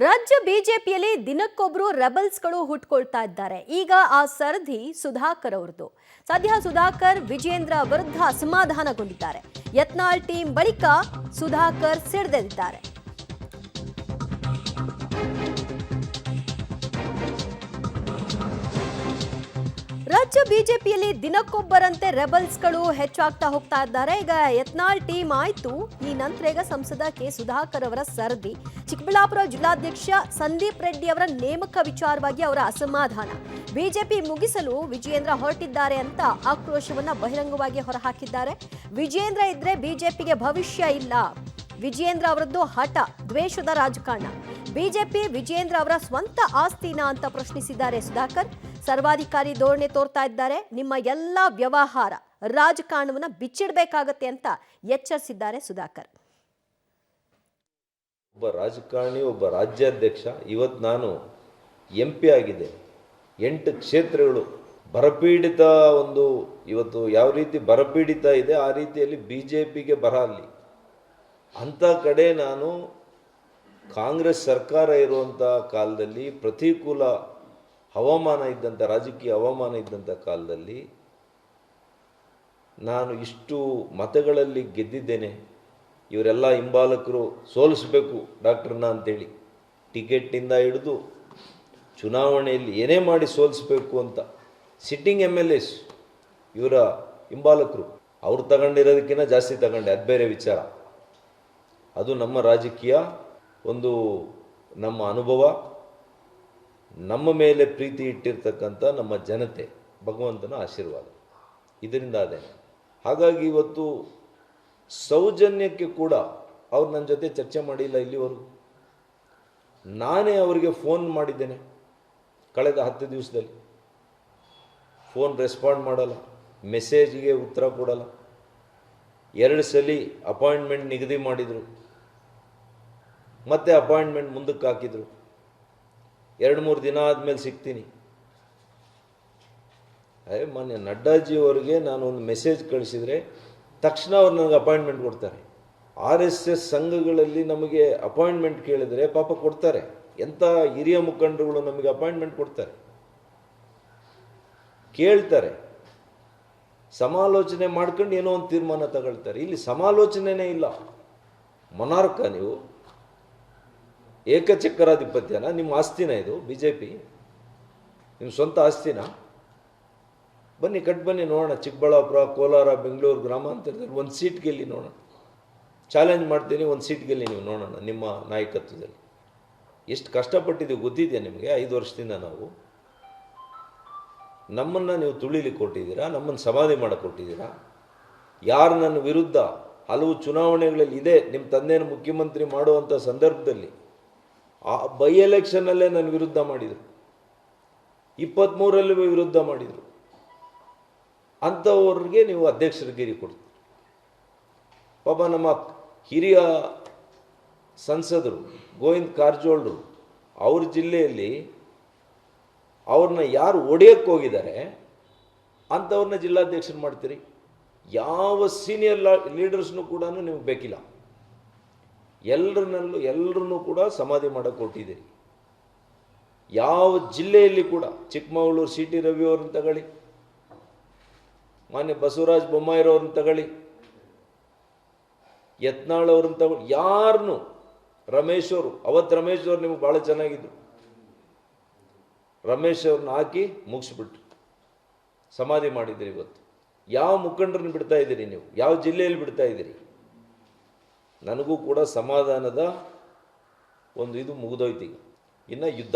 ರಾಜ್ಯ ಬಿಜೆಪಿಯಲ್ಲಿ ದಿನಕ್ಕೊಬ್ರು ರೆಬಲ್ಸ್ಗಳು ಹುಟ್ಕೊಳ್ತಾ ಇದ್ದಾರೆ. ಈಗ ಆ ಸರದಿ ಸುಧಾಕರ್ ಅವರದು. ಸದ್ಯ ಸುಧಾಕರ್ ವಿಜೇಂದ್ರ ವಿರುದ್ಧ ಅಸಮಾಧಾನಗೊಂಡಿದ್ದಾರೆ. ಯತ್ನಾಳ್ ಟೀಮ್ ಬಳಿಕ ಸುಧಾಕರ್ ಸಿಡಿದೆದ್ದಿದ್ದಾರೆ. ರಾಜ್ಯ ಬಿಜೆಪಿಯಲ್ಲಿ ದಿನಕ್ಕೊಬ್ಬರಂತೆ ರೆಬಲ್ಸ್ಗಳು ಹೆಚ್ಚಾಗ್ತಾ ಹೋಗ್ತಾ ಇದ್ದಾರೆ. ಈಗ ಯತ್ನಾಳ್ ಟೀಮ್ ಆಯ್ತು. ಈ ನಂತರ ಈಗ ಸಂಸದ ಕೆ ಸುಧಾಕರ್ ಅವರ ಸರದಿ. ಚಿಕ್ಕಬಳ್ಳಾಪುರ ಜಿಲ್ಲಾಧ್ಯಕ್ಷ ಸಂದೀಪ್ ರೆಡ್ಡಿ ಅವರ ನೇಮಕ ವಿಚಾರವಾಗಿ ಅವರ ಅಸಮಾಧಾನ. ಬಿಜೆಪಿ ಮುಗಿಸಲು ವಿಜೇಂದ್ರ ಹೊರಟಿದ್ದಾರೆ ಅಂತ ಆಕ್ರೋಶವನ್ನ ಬಹಿರಂಗವಾಗಿ ಹೊರಹಾಕಿದ್ದಾರೆ. ವಿಜೇಂದ್ರ ಇದ್ರೆ ಬಿಜೆಪಿಗೆ ಭವಿಷ್ಯ ಇಲ್ಲ. ವಿಜೇಂದ್ರ ಅವರದ್ದು ಹಠ, ದ್ವೇಷದ ರಾಜಕಾರಣ. ಬಿಜೆಪಿ ವಿಜೇಂದ್ರ ಅವರ ಸ್ವಂತ ಆಸ್ತಿನ ಅಂತ ಪ್ರಶ್ನಿಸಿದ್ದಾರೆ ಸುಧಾಕರ್. ಸರ್ವಾಧಿಕಾರಿ ಧೋರಣೆ ತೋರ್ತಾ ಇದ್ದಾರೆ. ನಿಮ್ಮ ಎಲ್ಲ ವ್ಯವಹಾರ ರಾಜಕಾರಣವನ್ನ ಬಿಚ್ಚಿಡಬೇಕಾಗತ್ತೆ ಅಂತ ಎಚ್ಚರಿಸಿದ್ದಾರೆ ಸುಧಾಕರ್. ಒಬ್ಬ ರಾಜಕಾರಣಿ, ಒಬ್ಬ ರಾಜ್ಯಾಧ್ಯಕ್ಷ, ಇವತ್ತು ನಾನು MP ಆಗಿದೆ. 8 ಕ್ಷೇತ್ರಗಳು ಬರಪೀಡಿತ, ಇವತ್ತು ಯಾವ ರೀತಿ ಬರಪೀಡಿತ ಇದೆ ಆ ರೀತಿಯಲ್ಲಿ BJPಗೆ ಬರ ಅಲ್ಲಿ. ಅಂಥ ಕಡೆ ನಾನು ಕಾಂಗ್ರೆಸ್ ಸರ್ಕಾರ ಇರುವಂಥ ಕಾಲದಲ್ಲಿ, ಪ್ರತಿಕೂಲ ಹವಾಮಾನ ಇದ್ದಂಥ, ರಾಜಕೀಯ ಹವಾಮಾನ ಇದ್ದಂಥ ಕಾಲದಲ್ಲಿ ನಾನು ಇಷ್ಟು ಮತಗಳಲ್ಲಿ ಗೆದ್ದಿದ್ದೇನೆ. ಇವರೆಲ್ಲ ಹಿಂಬಾಲಕರು ಸೋಲಿಸಬೇಕು ಡಾಕ್ಟ್ರನ್ನ ಅಂತೇಳಿ ಟಿಕೆಟ್ನಿಂದ ಹಿಡಿದು ಚುನಾವಣೆಯಲ್ಲಿ ಏನೇ ಮಾಡಿ ಸೋಲಿಸಬೇಕು ಅಂತ ಸಿಟ್ಟಿಂಗ್ MLAs ಇವರ ಹಿಂಬಾಲಕರು. ಅವ್ರು ತಗೊಂಡಿರೋದಕ್ಕಿಂತ ಜಾಸ್ತಿ ತಗೊಂಡೆ, ಅದು ಬೇರೆ ವಿಚಾರ. ಅದು ನಮ್ಮ ರಾಜಕೀಯ, ನಮ್ಮ ಅನುಭವ, ನಮ್ಮ ಮೇಲೆ ಪ್ರೀತಿ ಇಟ್ಟಿರ್ತಕ್ಕಂಥ ನಮ್ಮ ಜನತೆ, ಭಗವಂತನ ಆಶೀರ್ವಾದ, ಇದರಿಂದ ಅದೇ. ಹಾಗಾಗಿ ಇವತ್ತು ಸೌಜನ್ಯಕ್ಕೆ ಕೂಡ ಅವ್ರು ನನ್ನ ಜೊತೆ ಚರ್ಚೆ ಮಾಡಿಲ್ಲ ಇಲ್ಲಿವರೆಗೂ. ನಾನೇ ಅವರಿಗೆ ಫೋನ್ ಮಾಡಿದ್ದೇನೆ ಕಳೆದ 10 ದಿವಸದಲ್ಲಿ. ಫೋನ್ ರೆಸ್ಪಾಂಡ್ ಮಾಡಲ್ಲ, ಮೆಸೇಜ್ಗೆ ಉತ್ತರ ಕೊಡಲ್ಲ. 2 ಸಲ ಅಪಾಯಿಂಟ್ಮೆಂಟ್ ನಿಗದಿ ಮಾಡಿದರು, ಮತ್ತೆ ಅಪಾಯಿಂಟ್ಮೆಂಟ್ ಮುಂದಕ್ಕೆ ಹಾಕಿದರು. 2-3 ದಿನ ಆದಮೇಲೆ ಸಿಗ್ತೀನಿ. ಮಾನ್ಯ ನಡ್ಡಾಜಿಯವರಿಗೆ ನಾನು ಒಂದು ಮೆಸೇಜ್ ಕಳಿಸಿದರೆ ತಕ್ಷಣ ಅವ್ರು ನನಗೆ ಅಪಾಯಿಂಟ್ಮೆಂಟ್ ಕೊಡ್ತಾರೆ. RSS ಸಂಘಗಳಲ್ಲಿ ನಮಗೆ ಅಪಾಯಿಂಟ್ಮೆಂಟ್ ಕೇಳಿದರೆ ಪಾಪ ಕೊಡ್ತಾರೆ. ಎಂಥ ಹಿರಿಯ ಮುಖಂಡರುಗಳು ನಮಗೆ ಅಪಾಯಿಂಟ್ಮೆಂಟ್ ಕೊಡ್ತಾರೆ, ಕೇಳ್ತಾರೆ, ಸಮಾಲೋಚನೆ ಮಾಡ್ಕೊಂಡು ಏನೋ ಒಂದು ತೀರ್ಮಾನ ತಗೊಳ್ತಾರೆ. ಇಲ್ಲಿ ಸಮಾಲೋಚನೆನೇ ಇಲ್ಲ. ಮೊನಾರ್ಕ ನೀವು, ಏಕಚಕ್ರಾಧಿಪತ್ಯನ? ನಿಮ್ಮ ಆಸ್ತಿನ ಇದು BJP? ನಿಮ್ಮ ಸ್ವಂತ ಆಸ್ತಿನ? ಬನ್ನಿ, ಬನ್ನಿ ನೋಡೋಣ. ಚಿಕ್ಕಬಳ್ಳಾಪುರ, ಕೋಲಾರ, ಬೆಂಗಳೂರು ಗ್ರಾಮಾಂತರದಲ್ಲಿ 1 ಸೀಟ್ ಗೆಲ್ಲಿ ನೋಡೋಣ. ಚಾಲೆಂಜ್ ಮಾಡ್ತೀನಿ, 1 ಸೀಟ್ ಗೆಲ್ಲಿ ನೀವು ನೋಡೋಣ. ನಿಮ್ಮ ನಾಯಕತ್ವದಲ್ಲಿ ಎಷ್ಟು ಕಷ್ಟಪಟ್ಟಿದ್ದೀವಿ ಗೊತ್ತಿದೆಯಾ ನಿಮಗೆ? 5 ವರ್ಷದಿಂದ ನಮ್ಮನ್ನು ನೀವು ತುಳಿಲಿಕ್ಕೆ ಕೊಟ್ಟಿದ್ದೀರಾ, ನಮ್ಮನ್ನು ಸಮಾಧಿ ಮಾಡಿಕೊಟ್ಟಿದ್ದೀರಾ. ಯಾರು ನನ್ನ ವಿರುದ್ಧ ಹಲವು ಚುನಾವಣೆಗಳಲ್ಲಿ ಇದೆ, ನಿಮ್ಮ ತಂದೆಯನ್ನು ಮುಖ್ಯಮಂತ್ರಿ ಮಾಡುವಂಥ ಸಂದರ್ಭದಲ್ಲಿ ಆ ಬೈ ಎಲೆಕ್ಷನ್ನಲ್ಲೇ ನನ್ನ ವಿರುದ್ಧ ಮಾಡಿದರು, 23ರಲ್ಲೂ ವಿರುದ್ಧ ಮಾಡಿದರು. ಅಂಥವ್ರಿಗೆ ನೀವು ಅಧ್ಯಕ್ಷರಿಗಿರಿ ಕೊಡ್ತೀರಿ. ಪಾಪ ನಮ್ಮ ಹಿರಿಯ ಸಂಸದರು ಗೋವಿಂದ ಕಾರಜೋಳರು, ಅವ್ರ ಜಿಲ್ಲೆಯಲ್ಲಿ ಅವ್ರನ್ನ ಯಾರು ಒಡೆಯಕ್ಕೆ ಹೋಗಿದ್ದಾರೆ ಅಂಥವ್ರನ್ನ ಜಿಲ್ಲಾಧ್ಯಕ್ಷರು ಮಾಡ್ತೀರಿ. ಯಾವ ಸೀನಿಯರ್ ಲೀಡರ್ಸ್ನೂ ಕೂಡ ನಿಮಗೆ ಬೇಕಿಲ್ಲ. ಎಲ್ಲರನ್ನೂ ಕೂಡ ಸಮಾಧಿ ಮಾಡೋಕ್ಕೆ ಕೊಟ್ಟಿದ್ದೀರಿ. ಯಾವ ಜಿಲ್ಲೆಯಲ್ಲಿ ಕೂಡ, ಚಿಕ್ಕಮಗಳೂರು CT ರವಿ ಅವ್ರನ್ನ ತಗೊಳ್ಳಿ, ಮಾನ್ಯ ಬಸವರಾಜ ಬೊಮ್ಮಾಯಿರವ್ರನ್ನ ತಗೊಳ್ಳಿ, ಯತ್ನಾಳ್ ಅವ್ರನ್ನ ತಗೊಳ್ಳಿ, ಯಾರನ್ನು, ರಮೇಶ್ ಅವರು, ರಮೇಶ್ ಅವ್ರು ನಿಮ್ಗೆ ಭಾಳ ಚೆನ್ನಾಗಿದ್ರು. ರಮೇಶ್ ಅವ್ರನ್ನ ಹಾಕಿ ಮುಗಿಸ್ಬಿಟ್ರು, ಸಮಾಧಿ ಮಾಡಿದ್ದೀರಿ. ಇವತ್ತು ಯಾವ ಮುಖಂಡರನ್ನ ಬಿಡ್ತಾ ಇದ್ದೀರಿ ನೀವು? ಯಾವ ಜಿಲ್ಲೆಯಲ್ಲಿ ಬಿಡ್ತಾ ಇದ್ದೀರಿ? ನನಗೂ ಕೂಡ ಸಮಾಧಾನದ ಇದು ಮುಗಿದೋಯ್ತು. ಈಗ ಇನ್ನು ಯುದ್ಧ.